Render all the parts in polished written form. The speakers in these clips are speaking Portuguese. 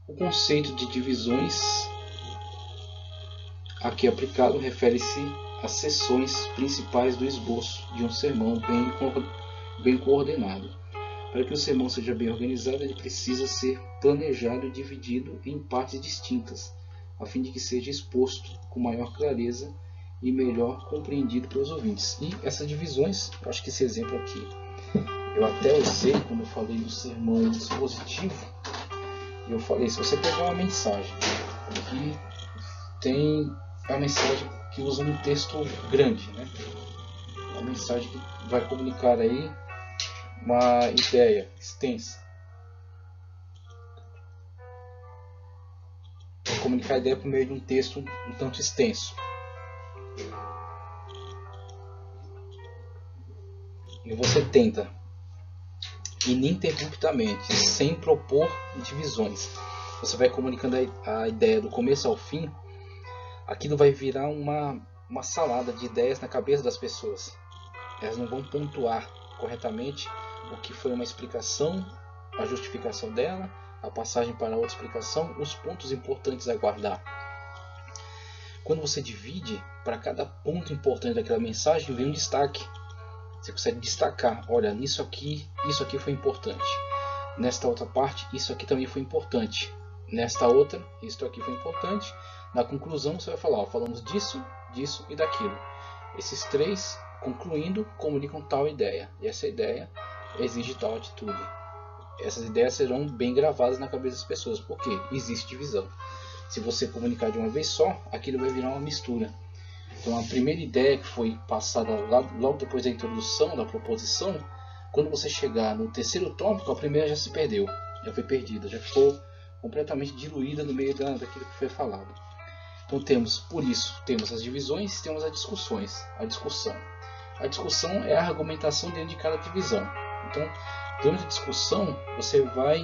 O conceito de divisões aqui aplicado refere-se às seções principais do esboço de um sermão bem coordenado. Para que o sermão seja bem organizado, ele precisa ser planejado e dividido em partes distintas, a fim de que seja exposto com maior clareza e melhor compreendido pelos ouvintes. E essas divisões, eu acho que esse exemplo aqui, eu até usei quando eu falei do sermão expositivo. Eu falei, se você pegar uma mensagem que tem a mensagem que usa um texto grande, né? Uma mensagem que vai comunicar aí uma ideia extensa. Vai comunicar a ideia por meio de um texto um tanto extenso. E você tenta, ininterruptamente, sem propor divisões, você vai comunicando a ideia do começo ao fim. Aquilo vai virar uma salada de ideias na cabeça das pessoas. Elas não vão pontuar corretamente o que foi uma explicação, a justificação dela, a passagem para outra explicação, os pontos importantes a guardar. Quando você divide, para cada ponto importante daquela mensagem vem um destaque. Você consegue destacar, olha, nisso aqui, isso aqui foi importante. Nesta outra parte, isso aqui também foi importante. Nesta outra, isso aqui foi importante. Na conclusão, você vai falar, falamos disso, disso e daquilo. Esses três, concluindo, comunicam tal ideia. E essa ideia exige tal atitude. Essas ideias serão bem gravadas na cabeça das pessoas. Por quê? Existe divisão. Se você comunicar de uma vez só, aquilo vai virar uma mistura. Então a primeira ideia que foi passada logo depois da introdução, da proposição, quando você chegar no terceiro tópico, a primeira já se perdeu, já foi perdida, já ficou completamente diluída no meio daquilo que foi falado. Então por isso temos as divisões, temos as discussões, a discussão. A discussão é a argumentação dentro de cada divisão. Então, durante a discussão, você vai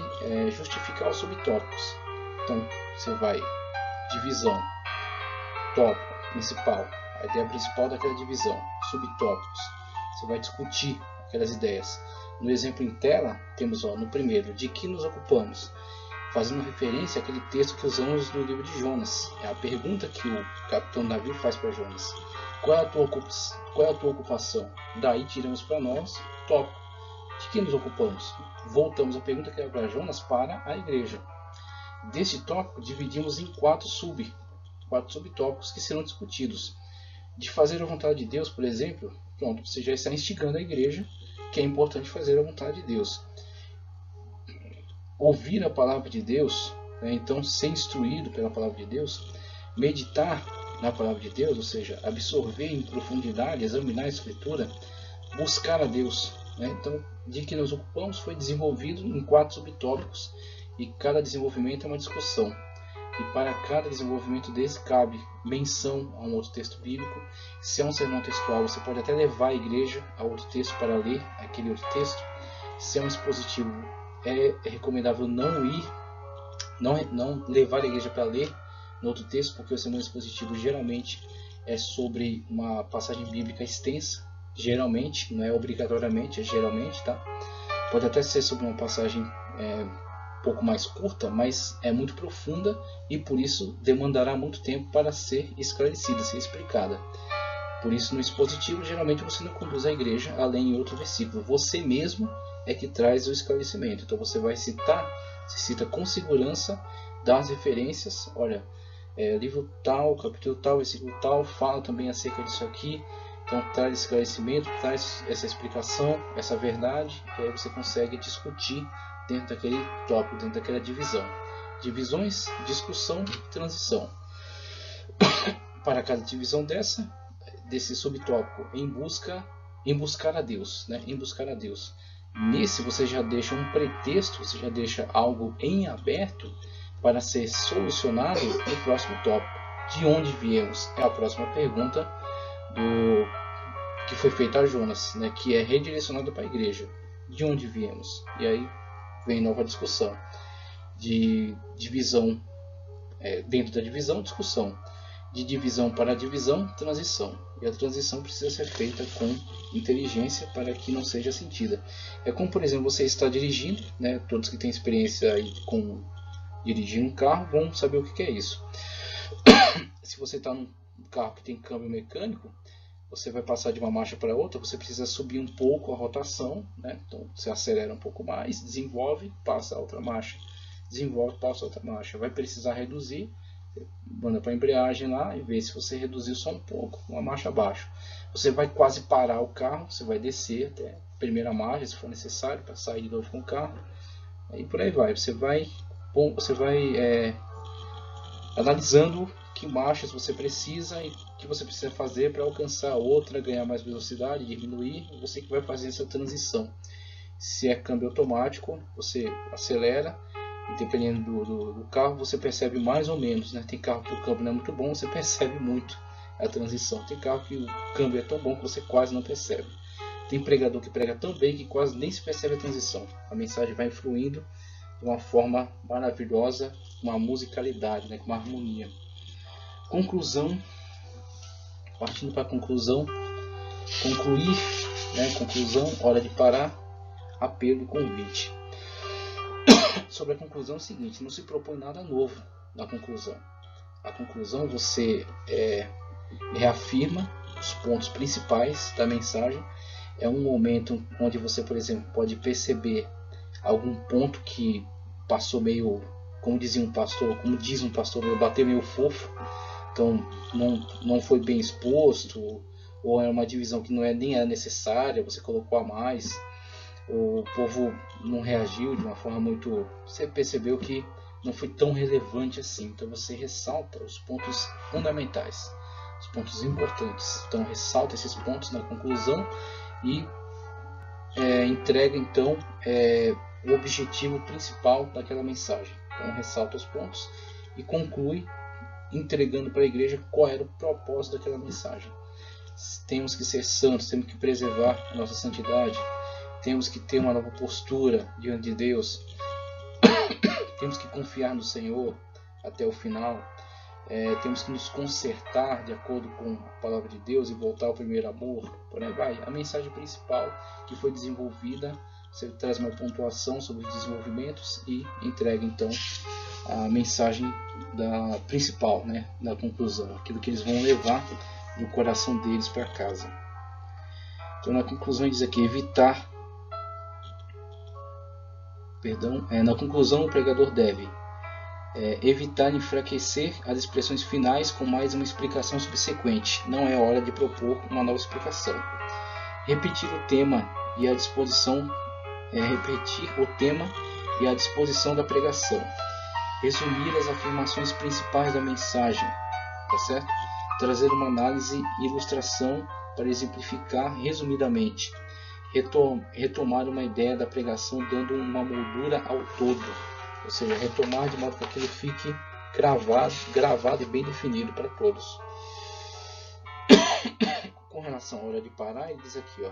justificar os subtópicos. Então, você vai divisão, tópico principal, a ideia principal daquela divisão, subtópicos. Você vai discutir aquelas ideias. No exemplo em tela, temos no primeiro, de que nos ocupamos? Fazendo referência àquele texto que usamos no livro de Jonas. É a pergunta que o capitão navio faz para Jonas. Qual é a tua ocupação? Daí tiramos para nós o tópico. De que nos ocupamos? Voltamos a pergunta que era para Jonas para a igreja. Deste tópico, dividimos em quatro subtópicos que serão discutidos. De fazer a vontade de Deus, por exemplo, pronto, você já está instigando a igreja que é importante fazer a vontade de Deus. Ouvir a palavra de Deus, então ser instruído pela palavra de Deus, meditar na palavra de Deus, ou seja, absorver em profundidade, examinar a Escritura, buscar a Deus. Então, de que nos ocupamos foi desenvolvido em quatro subtópicos e cada desenvolvimento é uma discussão. E para cada desenvolvimento desse cabe menção a um outro texto bíblico. Se é um sermão textual, você pode até levar a igreja a outro texto para ler aquele outro texto. Se é um expositivo, é recomendável não levar a igreja para ler no outro texto, porque o sermão expositivo geralmente é sobre uma passagem bíblica extensa. Geralmente, não é obrigatoriamente, é geralmente, tá? Pode até ser sobre uma passagem um pouco mais curta, mas é muito profunda e por isso demandará muito tempo para ser esclarecida, ser explicada. Por isso, no expositivo, geralmente você não conduz a igreja a ler em outro versículo. Você mesmo é que traz o esclarecimento. Então você vai citar, você cita com segurança, dá as referências. Olha, livro tal, capítulo tal, versículo tal, fala também acerca disso aqui. Então traz esclarecimento, traz essa explicação, essa verdade, e aí você consegue discutir dentro daquele tópico, dentro daquela divisão. Divisões, discussão e transição. Para cada divisão desse subtópico, em buscar a Deus, em buscar a Deus. Nesse você já deixa um pretexto, você já deixa algo em aberto para ser solucionado no próximo tópico. De onde viemos? É a próxima pergunta que foi feita a Jonas, que é redirecionada para a igreja. De onde viemos? E aí vem nova discussão. De divisão, dentro da divisão, discussão. De divisão para divisão, transição. E a transição precisa ser feita com inteligência para que não seja sentida. É como, por exemplo, você está dirigindo, todos que têm experiência aí com dirigir um carro vão saber o que é isso. Se você está num carro que tem câmbio mecânico, você vai passar de uma marcha para outra, você precisa subir um pouco a rotação, né? Então você acelera um pouco mais, desenvolve, passa a outra marcha, desenvolve, passa a outra marcha. Vai precisar reduzir, manda para a embreagem lá e vê se você reduzir só um pouco, uma marcha abaixo. Você vai quase parar o carro, você vai descer até a primeira marcha, se for necessário, para sair de novo com o carro. E por aí vai. Você vai analisando que marchas você precisa e o que você precisa fazer para alcançar outra, ganhar mais velocidade, diminuir. Você que vai fazer essa transição. Se é câmbio automático, você acelera e dependendo do carro você percebe mais ou menos, né? Tem carro que o câmbio não é muito bom, você percebe muito a transição. Tem carro que o câmbio é tão bom que você quase não percebe. Tem pregador que prega tão bem que quase nem se percebe a transição. A mensagem vai fluindo de uma forma maravilhosa, com uma musicalidade, né? Com uma harmonia. Conclusão, partindo para a conclusão, concluir, né? Conclusão, hora de parar, apelo e convite. Sobre a conclusão é o seguinte, não se propõe nada novo na conclusão. A conclusão você reafirma os pontos principais da mensagem. É um momento onde você, por exemplo, pode perceber algum ponto que passou meio, como diz um pastor, bateu meio fofo. Então não foi bem exposto, ou é uma divisão que nem é necessária, você colocou a mais, o povo não reagiu de uma forma muito... Você percebeu que não foi tão relevante assim, então você ressalta os pontos fundamentais, os pontos importantes. Então ressalta esses pontos na conclusão e entrega então o objetivo principal daquela mensagem. Então ressalta os pontos e conclui entregando para a igreja qual era o propósito daquela mensagem. Temos que ser santos, temos que preservar a nossa santidade, temos que ter uma nova postura diante de Deus, temos que confiar no Senhor até o final, temos que nos consertar de acordo com a palavra de Deus e voltar ao primeiro amor. Por aí vai. A mensagem principal que foi desenvolvida, você traz uma pontuação sobre os desenvolvimentos e entrega então a mensagem principal, né, da conclusão, aquilo que eles vão levar no coração deles para casa. Então na conclusão diz aqui, na conclusão o pregador deve evitar enfraquecer as expressões finais com mais uma explicação subsequente. Não é hora de propor uma nova explicação. Repetir o tema e a disposição da pregação. Resumir as afirmações principais da mensagem, tá certo? Trazer uma análise e ilustração para exemplificar resumidamente. Retomar uma ideia da pregação dando uma moldura ao todo, ou seja, retomar de modo que aquilo fique gravado e bem definido para todos. Com relação à hora de parar, ele diz aqui,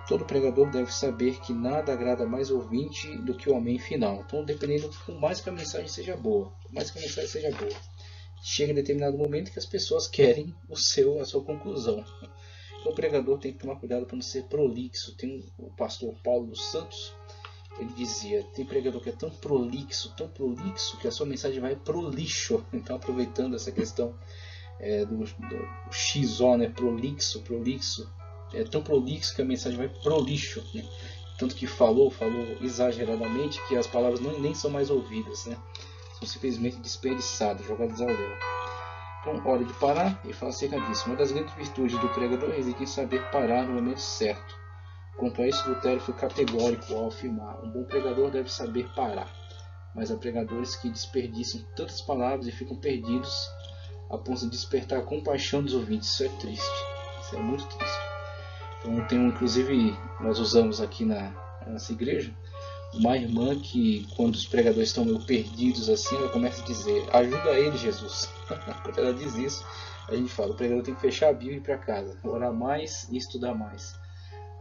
todo pregador deve saber que nada agrada mais ouvinte do que o amém final. Então, dependendo, por mais que a mensagem seja boa, chega em determinado momento que as pessoas querem a sua conclusão. Então, o pregador tem que tomar cuidado para não ser prolixo. Tem o pastor Paulo dos Santos, ele dizia, tem pregador que é tão prolixo, que a sua mensagem vai pro lixo. Então, aproveitando essa questão do XO, né? Prolixo, é tão prolixo que a mensagem vai pro lixo, né? Tanto que falou exageradamente que as palavras nem são mais ouvidas, né? São simplesmente desperdiçadas, jogadas ao léu. Então, hora de parar, e fala acerca disso. Uma das grandes virtudes do pregador reside em saber parar no momento certo. Quanto a isso, Lutero foi categórico ao afirmar: um bom pregador deve saber parar. Mas há pregadores que desperdiçam tantas palavras e ficam perdidos a ponto de despertar a compaixão dos ouvintes. Isso é triste, isso é muito triste. Então, inclusive, nós usamos aqui na nossa igreja uma irmã que, quando os pregadores estão meio perdidos assim, ela começa a dizer: ajuda ele, Jesus. Quando ela diz isso, a gente fala: o pregador tem que fechar a Bíblia e ir para casa, orar mais e estudar mais.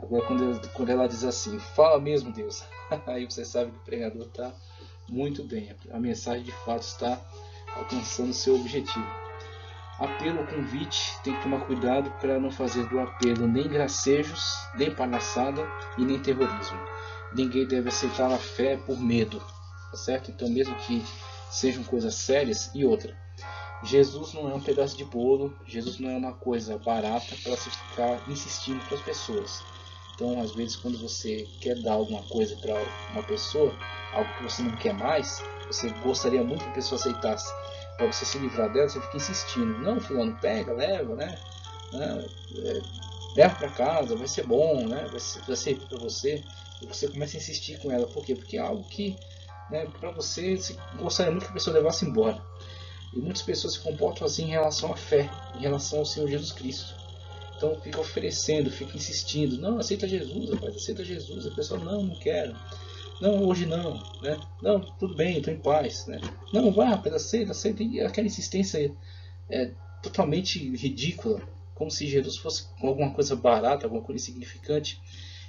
Agora, quando ela diz assim: fala mesmo, Deus, aí você sabe que o pregador está muito bem, a mensagem de fato está alcançando o seu objetivo. Apelo ou convite, tem que tomar cuidado para não fazer do apelo nem gracejos, nem palhaçada e nem terrorismo. Ninguém deve aceitar a fé por medo, tá certo? Então, mesmo que sejam coisas sérias. E outra, Jesus não é um pedaço de bolo, Jesus não é uma coisa barata para se ficar insistindo para as pessoas. Então, às vezes, quando você quer dar alguma coisa para uma pessoa, algo que você não quer mais, você gostaria muito que a pessoa aceitasse, para você se livrar dela, você fica insistindo. Não, fulano, pega, leva, né? Leva para casa, vai ser bom, né? Vai servir para você. E você começa a insistir com ela. Por quê? Porque é algo que, né, para você gostaria muito que a pessoa levasse embora. E muitas pessoas se comportam assim em relação à fé, em relação ao Senhor Jesus Cristo. Então fica oferecendo, fica insistindo. Não, aceita Jesus, rapaz, aceita Jesus. A pessoa, não quero. Não, hoje não, né? Não, tudo bem, estou em paz, né? Não, vai, rapaz, aceita. E aquela insistência é totalmente ridícula, como se Jesus fosse alguma coisa barata, alguma coisa insignificante.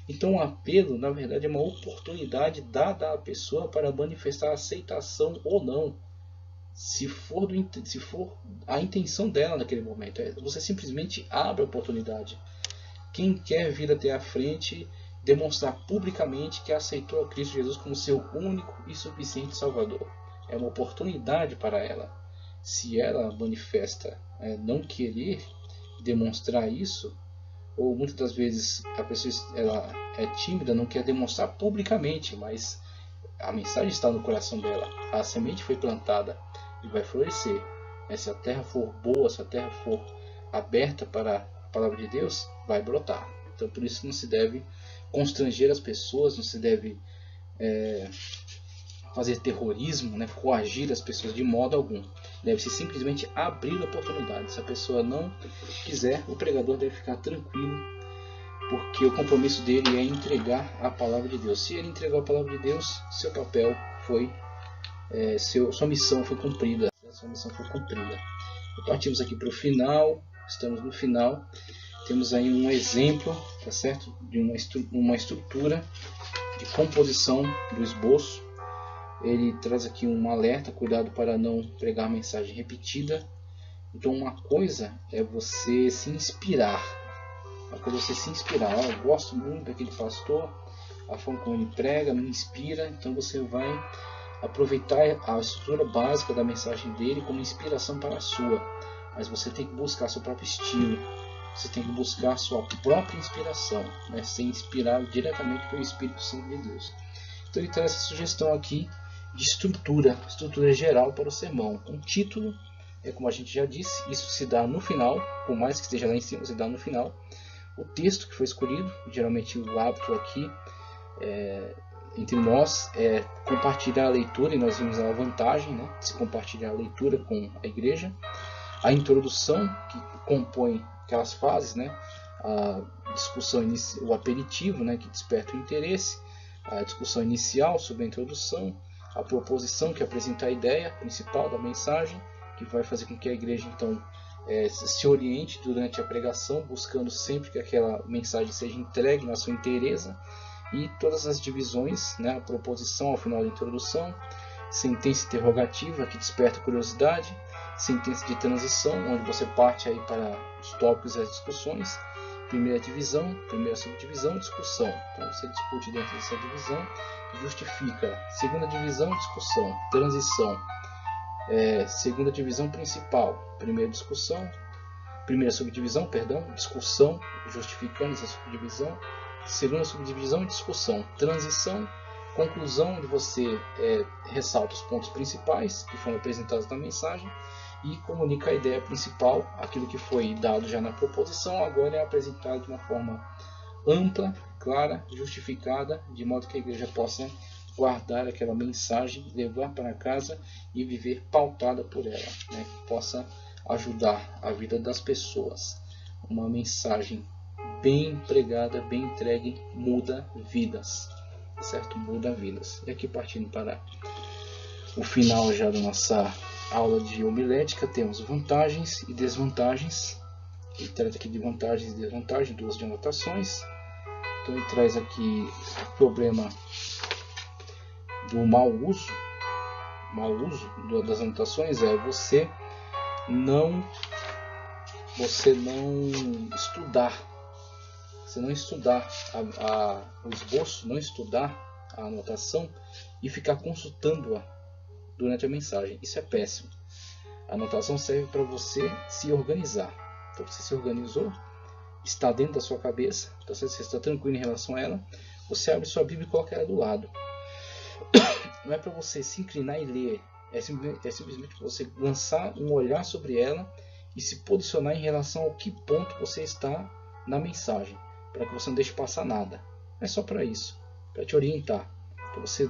Então o apelo, na verdade, é uma oportunidade dada à pessoa para manifestar aceitação ou não, se for a intenção dela naquele momento. Você simplesmente abre a oportunidade. Quem quer vir até a frente, demonstrar publicamente que aceitou a Cristo Jesus como seu único e suficiente Salvador. É uma oportunidade para ela. Se ela manifesta não querer demonstrar isso, ou muitas das vezes a pessoa ela é tímida, não quer demonstrar publicamente, mas a mensagem está no coração dela. A semente foi plantada e vai florescer. Se a terra for boa, se a terra for aberta para a palavra de Deus, vai brotar. Então por isso não se deve constranger as pessoas, não se deve fazer terrorismo, né, coagir as pessoas de modo algum. Deve-se simplesmente abrir a oportunidade. Se a pessoa não quiser, o pregador deve ficar tranquilo, porque o compromisso dele é entregar a palavra de Deus. Se ele entregou a palavra de Deus, seu papel foi, sua missão foi cumprida. Sua missão foi cumprida. Partimos aqui para o final, estamos no final. Temos aí um exemplo, tá certo? De uma estrutura de composição do esboço. Ele traz aqui um alerta, cuidado para não pregar mensagem repetida. Então uma coisa é você se inspirar. Uma coisa é você se inspirar. Eu gosto muito daquele pastor, a forma como ele prega me inspira. Então você vai aproveitar a estrutura básica da mensagem dele como inspiração para a sua. Mas você tem que buscar seu próprio estilo. Você tem que buscar a sua própria inspiração, né? Ser inspirado diretamente pelo Espírito Santo de Deus. Então ele traz essa sugestão aqui de estrutura geral para o sermão. Um título, como a gente já disse, isso se dá no final, por mais que esteja lá em cima, se dá no final. O texto que foi escolhido, geralmente o hábito aqui entre nós é compartilhar a leitura, e nós vimos a vantagem, né, de se compartilhar a leitura com a igreja. A introdução, que compõe aquelas fases, né, a discussão o aperitivo, né, que desperta o interesse, a discussão inicial sobre a introdução, a proposição, que apresenta a ideia principal da mensagem, que vai fazer com que a igreja então se oriente durante a pregação, buscando sempre que aquela mensagem seja entregue na sua inteireza, e todas as divisões, né, a proposição ao final da introdução, sentença interrogativa, que desperta curiosidade, sentença de transição, onde você parte aí para os tópicos e as discussões, primeira divisão, primeira subdivisão, discussão. Então você discute dentro dessa divisão, justifica. Segunda divisão, discussão, transição. Segunda divisão principal, primeira subdivisão, discussão, justificando essa subdivisão. Segunda subdivisão, discussão, transição, conclusão, onde você ressalta os pontos principais que foram apresentados na mensagem e comunica a ideia principal, aquilo que foi dado já na proposição, agora é apresentado de uma forma ampla, clara, justificada, de modo que a igreja possa guardar aquela mensagem, levar para casa e viver pautada por ela, né? Que possa ajudar a vida das pessoas. Uma mensagem bem pregada, bem entregue, muda vidas, certo? Muda vidas. E aqui, partindo para o final já da nossa aula de homilética, temos vantagens e desvantagens. Ele trata aqui de vantagens e desvantagens, duas de anotações. Então ele traz aqui o problema do mau uso das anotações, você não estudar o esboço, não estudar a anotação e ficar consultando-a durante a mensagem. Isso é péssimo. A anotação serve para você se organizar. Então você se organizou, está dentro da sua cabeça, então você está tranquilo em relação a ela, você abre sua Bíblia e coloca ela do lado. Não é para você se inclinar e ler, é simplesmente para você lançar um olhar sobre ela e se posicionar em relação ao que ponto você está na mensagem, para que você não deixe passar nada. É só para isso, para te orientar. Então você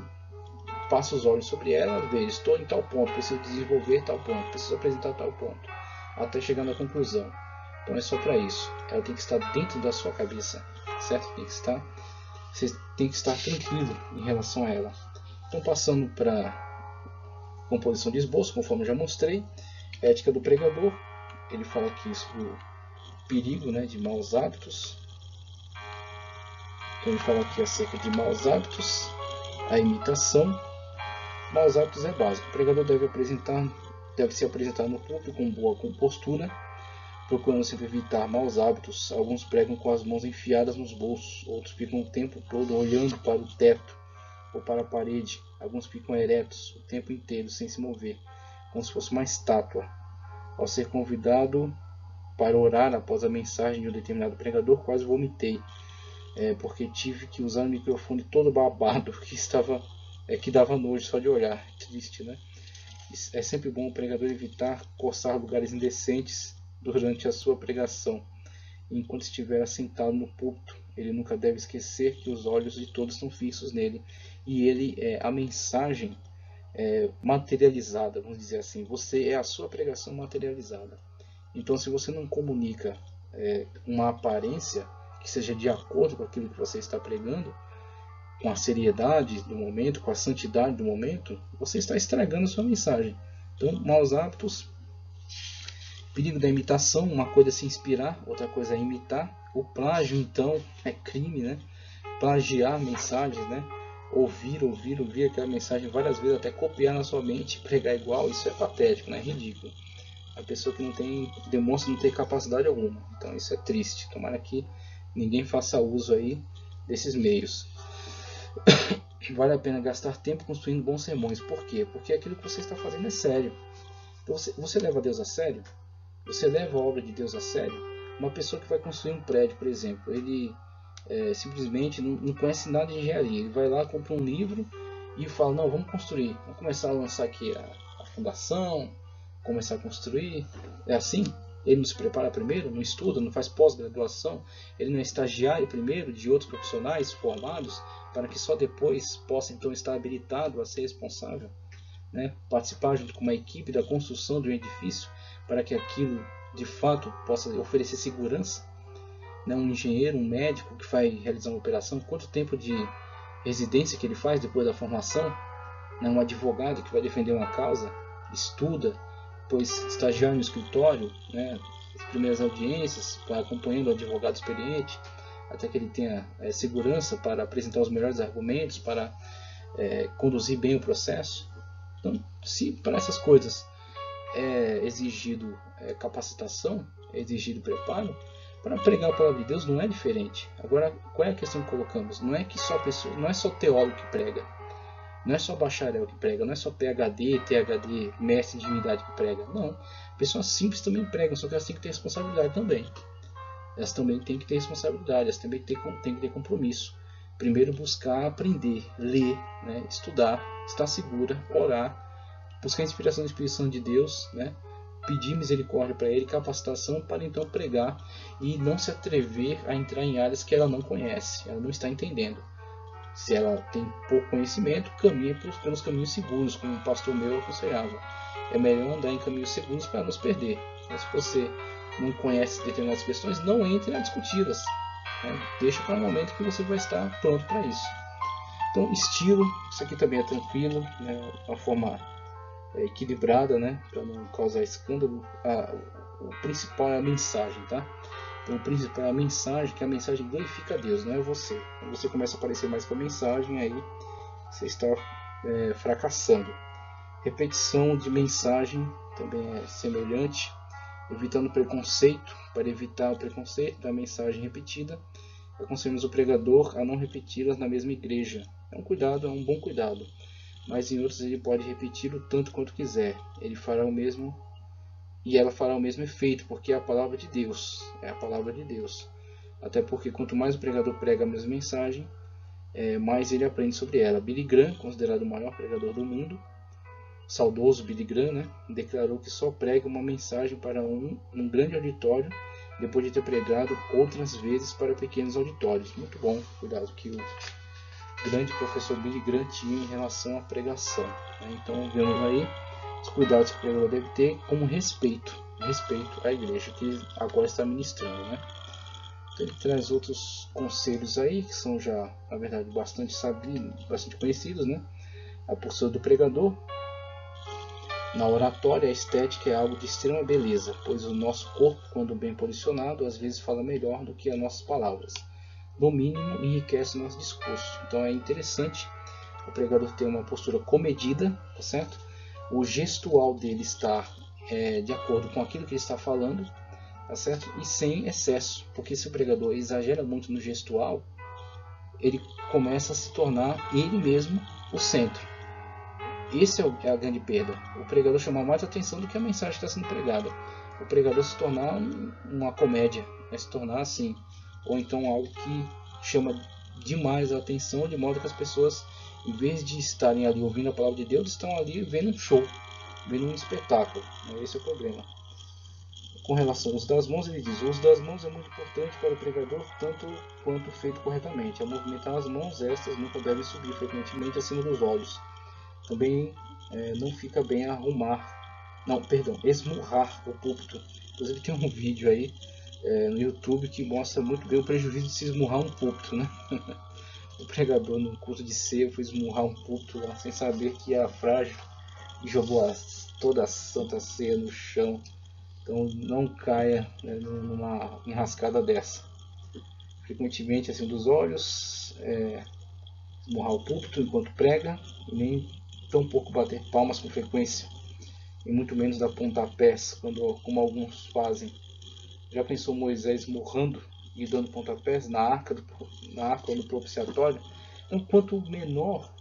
passa os olhos sobre ela, vê, estou em tal ponto, preciso desenvolver tal ponto, preciso apresentar tal ponto, até chegar na conclusão. Então é só para isso. Ela tem que estar dentro da sua cabeça, certo? Você tem que estar tranquilo em relação a ela. Então, passando para composição de esboço, conforme eu já mostrei, ética do pregador. Ele fala aqui sobre o perigo, né, de maus hábitos. Então ele fala aqui acerca de maus hábitos, a imitação. Maus hábitos é básico. O pregador deve se apresentar no púlpito com boa compostura, procurando sempre evitar maus hábitos. Alguns pregam com as mãos enfiadas nos bolsos, outros ficam o tempo todo olhando para o teto ou para a parede. Alguns ficam eretos o tempo inteiro sem se mover, como se fosse uma estátua. Ao ser convidado para orar após a mensagem de um determinado pregador, quase vomitei, porque tive que usar o microfone todo babado, que dava nojo só de olhar. Triste, né? É sempre bom o pregador evitar coçar lugares indecentes durante a sua pregação. Enquanto estiver assentado no púlpito, ele nunca deve esquecer que os olhos de todos estão fixos nele, e ele é a mensagem materializada, vamos dizer assim. Você é a sua pregação materializada. Então, se você não comunica uma aparência que seja de acordo com aquilo que você está pregando, com a seriedade do momento, com a santidade do momento, você está estragando a sua mensagem. Então, maus hábitos, perigo da imitação. Uma coisa é se inspirar, outra coisa é imitar. O plágio, então, é crime, né? Plagiar mensagens, né? Ouvir aquela mensagem várias vezes, até copiar na sua mente, pregar igual. Isso é patético, né? É ridículo. A pessoa que demonstra não ter capacidade alguma. Então isso é triste. Tomara que ninguém faça uso aí desses meios. Vale a pena gastar tempo construindo bons sermões. Por quê? Porque aquilo que você está fazendo é sério. Então, você leva Deus a sério? Você leva a obra de Deus a sério? Uma pessoa que vai construir um prédio, por exemplo, ele simplesmente não conhece nada de engenharia. Ele vai lá, compra um livro e fala, não, vamos construir. Vamos começar a lançar aqui a fundação, começar a construir. É assim? Ele não se prepara primeiro, não estuda, não faz pós-graduação, ele não é estagiário primeiro de outros profissionais formados, para que só depois possa então estar habilitado a ser responsável, né? Participar junto com uma equipe da construção de um edifício, para que aquilo de fato possa oferecer segurança, né? Um engenheiro, um médico que vai realizar uma operação, quanto tempo de residência que ele faz depois da formação, né? Um advogado que vai defender uma causa, estuda, depois estagiar no escritório, né? As primeiras audiências, acompanhando o advogado experiente, até que ele tenha segurança para apresentar os melhores argumentos, para conduzir bem o processo. Então, se para essas coisas é exigido capacitação, é exigido preparo, para pregar a palavra de Deus não é diferente. Agora, qual é a questão que colocamos? Não é que não é só teólogo que prega, não é só bacharel que prega, não é só PhD, ThD, mestre de divindade que prega. Não, pessoas simples também pregam, só que elas têm que ter responsabilidade também. Elas também têm que ter responsabilidade, elas também têm que ter compromisso. Primeiro buscar aprender, ler, né, estudar, estar segura, orar, buscar a inspiração do Espírito Santo de Deus, né, pedir misericórdia para Ele, capacitação para então pregar e não se atrever a entrar em áreas que ela não conhece, ela não está entendendo. Se ela tem pouco conhecimento, caminha pelos caminhos seguros, como o pastor meu aconselhava. É melhor andar em caminhos seguros para não se perder. Mas se você não conhece determinadas questões, não entre a discuti-las, né? Deixa para um momento que você vai estar pronto para isso. Então, estilo, isso aqui também é tranquilo, né? Uma forma equilibrada, né? Para não causar escândalo. O principal é a mensagem, tá? Então, o principal é a mensagem, que a mensagem glorifica a Deus, não é você. Quando você começa a aparecer mais com a mensagem, aí você está fracassando. Repetição de mensagem também é semelhante, evitando preconceito. Para evitar o preconceito da mensagem repetida, aconselhamos o pregador a não repeti-las na mesma igreja. É um bom cuidado. mas em outros ele pode repeti-lo tanto quanto quiser. Ele fará o mesmo e ela fará o mesmo efeito, porque é a palavra de Deus. É a palavra de Deus. Até porque quanto mais o pregador prega a mesma mensagem, mais ele aprende sobre ela. Billy Graham, considerado o maior pregador do mundo, saudoso Billy Graham, né, declarou que só prega uma mensagem para um grande auditório, depois de ter pregado outras vezes para pequenos auditórios. Muito bom, cuidado que o grande professor Billy Graham tinha em relação à pregação, né? Então vemos aí os cuidados que o pregador deve ter como respeito à igreja que agora está ministrando, né? Então, ele traz outros conselhos aí que são já, na verdade, bastante sabidos, bastante conhecidos, né? A postura do pregador. Na oratória, a estética é algo de extrema beleza, pois o nosso corpo, quando bem posicionado, às vezes fala melhor do que as nossas palavras. No mínimo, enriquece o nosso discurso. Então é interessante o pregador ter uma postura comedida, tá certo? O gestual dele está de acordo com aquilo que ele está falando, tá certo? E sem excesso, porque se o pregador exagera muito no gestual, ele começa a se tornar ele mesmo o centro. Esse é a grande perda. O pregador chamar mais atenção do que a mensagem que está sendo pregada. O pregador se tornar uma comédia, se tornar assim, ou então algo que chama demais a atenção, de modo que as pessoas, em vez de estarem ali ouvindo a palavra de Deus, estão ali vendo um show, vendo um espetáculo. Esse é o problema. Com relação ao uso das mãos, ele diz: o uso das mãos é muito importante para o pregador, tanto quanto feito corretamente. Ao movimentar as mãos, estas nunca devem subir frequentemente acima dos olhos. Também não fica bem esmurrar o púlpito. Inclusive tem um vídeo aí no YouTube que mostra muito bem o prejuízo de se esmurrar um púlpito, né? O pregador no culto de ceia foi esmurrar um púlpito lá, sem saber que era frágil, e jogou toda a santa ceia no chão. Então não caia numa enrascada dessa. Frequentemente assim dos olhos, esmurrar o púlpito enquanto prega, e nem tão pouco bater palmas com frequência, e muito menos dar pontapés, como alguns fazem. Já pensou Moisés esmurrando e dando pontapés na arca ou no propiciatório? Então, quanto menor,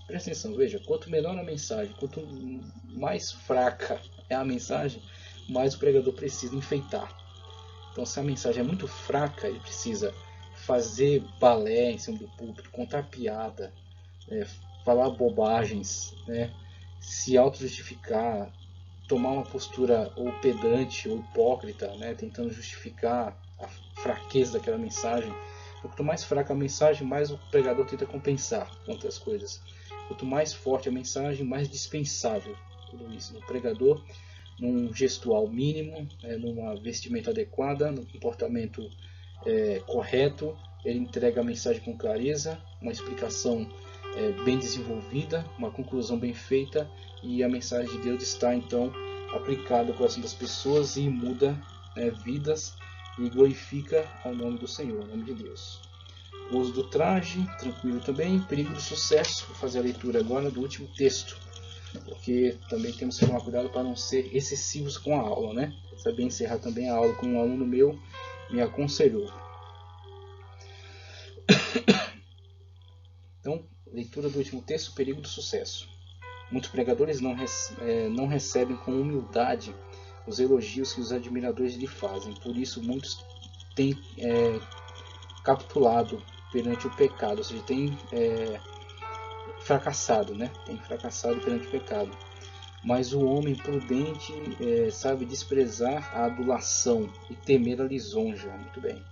presta atenção, veja, quanto menor a mensagem, quanto mais fraca é a mensagem, mais o pregador precisa enfeitar. Então, se a mensagem é muito fraca, ele precisa fazer balé em cima do púlpito, contar piada, falar bobagens, né? Se auto-justificar, tomar uma postura ou pedante ou hipócrita, né? Tentando justificar a fraqueza daquela mensagem. Quanto mais fraca a mensagem, mais o pregador tenta compensar com outras coisas. Quanto mais forte a mensagem, mais dispensável tudo isso. O pregador, num gestual mínimo, numa vestimenta adequada, no comportamento correto, ele entrega a mensagem com clareza, uma explicação bem desenvolvida, uma conclusão bem feita, e a mensagem de Deus está então aplicada ao coração das pessoas e muda vidas e glorifica ao nome do Senhor, ao nome de Deus. O uso do traje, tranquilo também. Perigo do sucesso. Vou fazer a leitura agora do último texto, porque também temos que tomar cuidado para não ser excessivos com a aula, né? Saber encerrar também a aula, como um aluno meu me aconselhou. Então, leitura do último texto, perigo do sucesso. Muitos pregadores não recebem com humildade os elogios que os admiradores lhe fazem. Por isso, muitos têm capitulado perante o pecado, ou seja, têm fracassado, né? Tem fracassado perante o pecado. Mas o homem prudente sabe desprezar a adulação e temer a lisonja. Muito bem.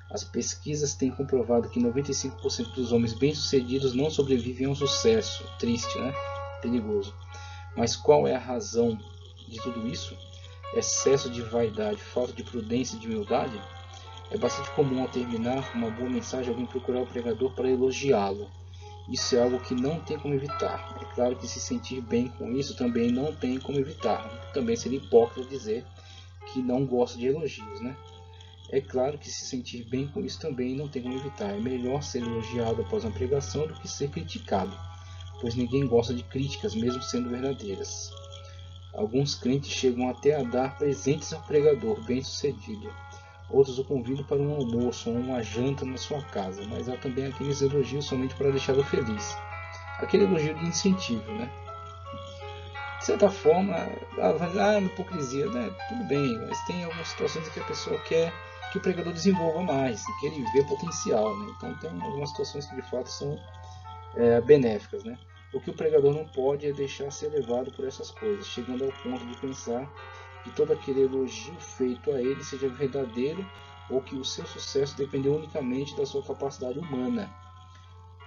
As pesquisas têm comprovado que 95% dos homens bem-sucedidos não sobrevivem ao sucesso. Triste, né? Perigoso. Mas qual é a razão de tudo isso? Excesso de vaidade, falta de prudência e de humildade? É bastante comum, ao terminar uma boa mensagem, alguém procurar o pregador para elogiá-lo. Isso é algo que não tem como evitar. É claro que se sentir bem com isso também não tem como evitar. Também seria hipócrita dizer que não gosta de elogios, né? É claro que se sentir bem com isso também não tem como evitar. É melhor ser elogiado após uma pregação do que ser criticado, pois ninguém gosta de críticas, mesmo sendo verdadeiras. Alguns crentes chegam até a dar presentes ao pregador bem-sucedido. Outros o convidam para um almoço ou uma janta na sua casa, mas há também aqueles elogios somente para deixá-lo feliz. aquele elogio de incentivo, né? De certa forma, é uma hipocrisia, né? Tudo bem, mas tem algumas situações em que a pessoa quer que o pregador desenvolva mais, que ele vê potencial, né? Então tem algumas situações que de fato são benéficas, né? O que o pregador não pode é deixar ser levado por essas coisas, chegando ao ponto de pensar que todo aquele elogio feito a ele seja verdadeiro ou que o seu sucesso dependeu unicamente da sua capacidade humana,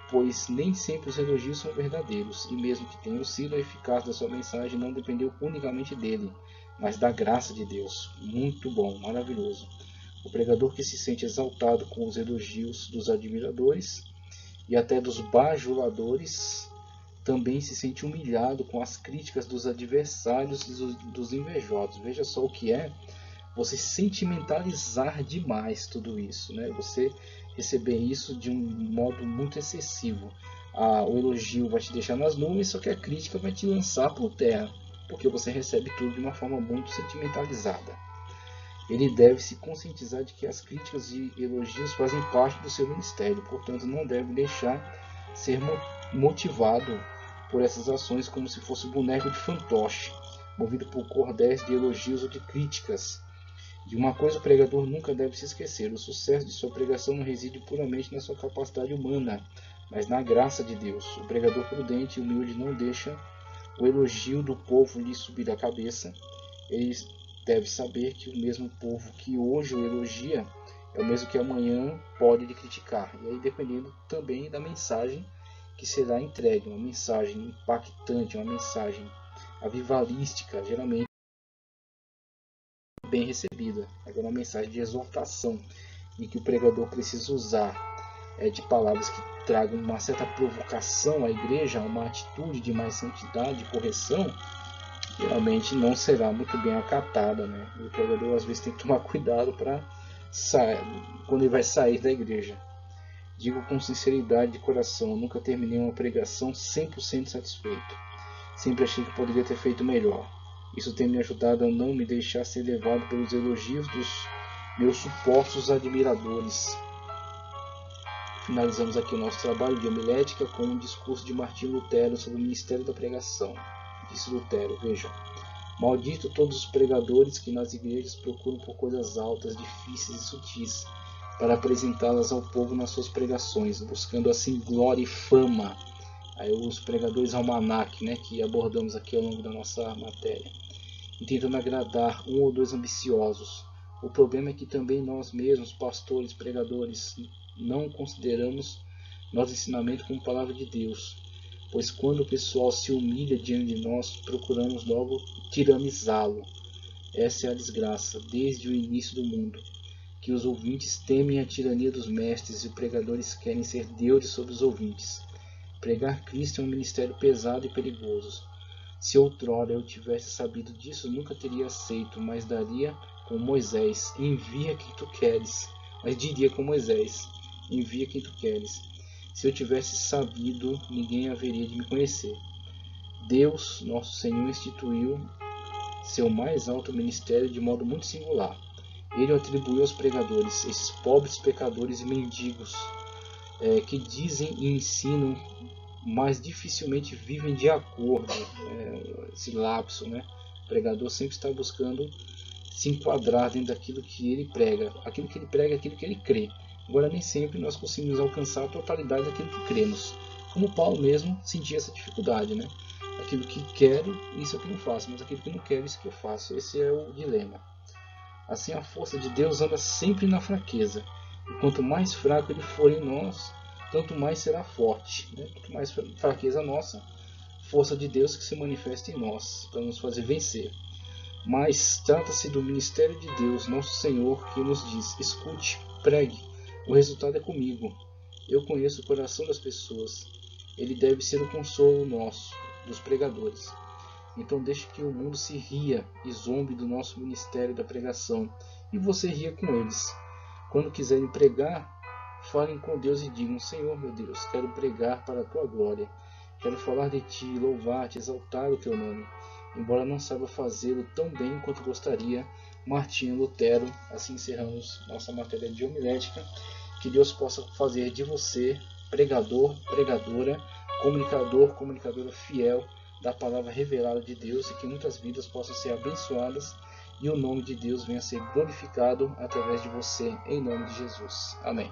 pois nem sempre os elogios são verdadeiros, e mesmo que tenham sido, a eficácia da sua mensagem não dependeu unicamente dele, mas da graça de Deus. Muito bom, maravilhoso. O pregador que se sente exaltado com os elogios dos admiradores e até dos bajuladores também se sente humilhado com as críticas dos adversários e dos invejosos. Veja só o que é você sentimentalizar demais tudo isso, né? Você receber isso de um modo muito excessivo. O elogio vai te deixar nas nuvens, só que a crítica vai te lançar por terra, porque você recebe tudo de uma forma muito sentimentalizada. Ele deve se conscientizar de que as críticas e elogios fazem parte do seu ministério, portanto não deve deixar ser motivado por essas ações como se fosse boneco de fantoche, movido por cordéis de elogios ou de críticas. De uma coisa o pregador nunca deve se esquecer: o sucesso de sua pregação não reside puramente na sua capacidade humana, mas na graça de Deus. O pregador prudente e humilde não deixa o elogio do povo lhe subir a cabeça. Ele deve saber que o mesmo povo que hoje o elogia é o mesmo que amanhã pode lhe criticar. E aí, dependendo também da mensagem que será entregue, uma mensagem impactante, uma mensagem avivalística, geralmente bem recebida. Agora, uma mensagem de exortação e que o pregador precisa usar de palavras que tragam uma certa provocação à igreja, uma atitude de mais santidade e correção, geralmente não será muito bem acatada, né? E o pregador às vezes tem que tomar cuidado para quando ele vai sair da igreja. Digo com sinceridade de coração, nunca terminei uma pregação 100% satisfeito. Sempre achei que poderia ter feito melhor. Isso tem me ajudado a não me deixar ser levado pelos elogios dos meus supostos admiradores. Finalizamos aqui o nosso trabalho de homilética com um discurso de Martinho Lutero sobre o ministério da pregação. Disse Lutero, vejam: maldito todos os pregadores que nas igrejas procuram por coisas altas, difíceis e sutis, para apresentá-las ao povo nas suas pregações, buscando assim glória e fama. Aí os pregadores almanac, né, que abordamos aqui ao longo da nossa matéria, e tentando agradar um ou dois ambiciosos. O problema é que também nós mesmos, pastores, pregadores, não consideramos nosso ensinamento como palavra de Deus, pois quando o pessoal se humilha diante de nós, procuramos logo tiranizá-lo. Essa é a desgraça, desde o início do mundo, que os ouvintes temem a tirania dos mestres e os pregadores querem ser deuses sobre os ouvintes. Pregar Cristo é um ministério pesado e perigoso. Se outrora eu tivesse sabido disso, nunca teria aceito, mas daria com Moisés: envia quem tu queres. Mas diria com Moisés: envia quem tu queres. Se eu tivesse sabido, ninguém haveria de me conhecer. Deus, nosso Senhor, instituiu seu mais alto ministério de modo muito singular. Ele o atribuiu aos pregadores, esses pobres pecadores e mendigos, que dizem e ensinam, mas dificilmente vivem de acordo. Esse lapso, né? O pregador sempre está buscando se enquadrar dentro daquilo que ele prega. Aquilo que ele prega é aquilo que ele crê. Agora, nem sempre nós conseguimos alcançar a totalidade daquilo que cremos. Como Paulo mesmo sentia essa dificuldade, né? Aquilo que quero, isso é o que não faço, mas aquilo que não quero, isso que eu faço. Esse é o dilema. Assim, a força de Deus anda sempre na fraqueza. E quanto mais fraco ele for em nós, tanto mais será forte. Né? Quanto mais fraqueza nossa, força de Deus que se manifesta em nós, para nos fazer vencer. Mas trata-se do ministério de Deus, nosso Senhor, que nos diz: escute, pregue, o resultado é comigo. Eu conheço o coração das pessoas. Ele deve ser o consolo nosso, dos pregadores. Então deixe que o mundo se ria e zombe do nosso ministério da pregação, e você ria com eles. Quando quiserem pregar, falem com Deus e digam: Senhor meu Deus, quero pregar para a tua glória. Quero falar de ti, louvar-te, exaltar o teu nome. Embora não saiba fazê-lo tão bem quanto gostaria, Martinho Lutero. Assim encerramos nossa matéria de homilética. Que Deus possa fazer de você, pregador, pregadora, comunicador, comunicadora fiel da palavra revelada de Deus, e que muitas vidas possam ser abençoadas e o nome de Deus venha a ser glorificado através de você, em nome de Jesus. Amém.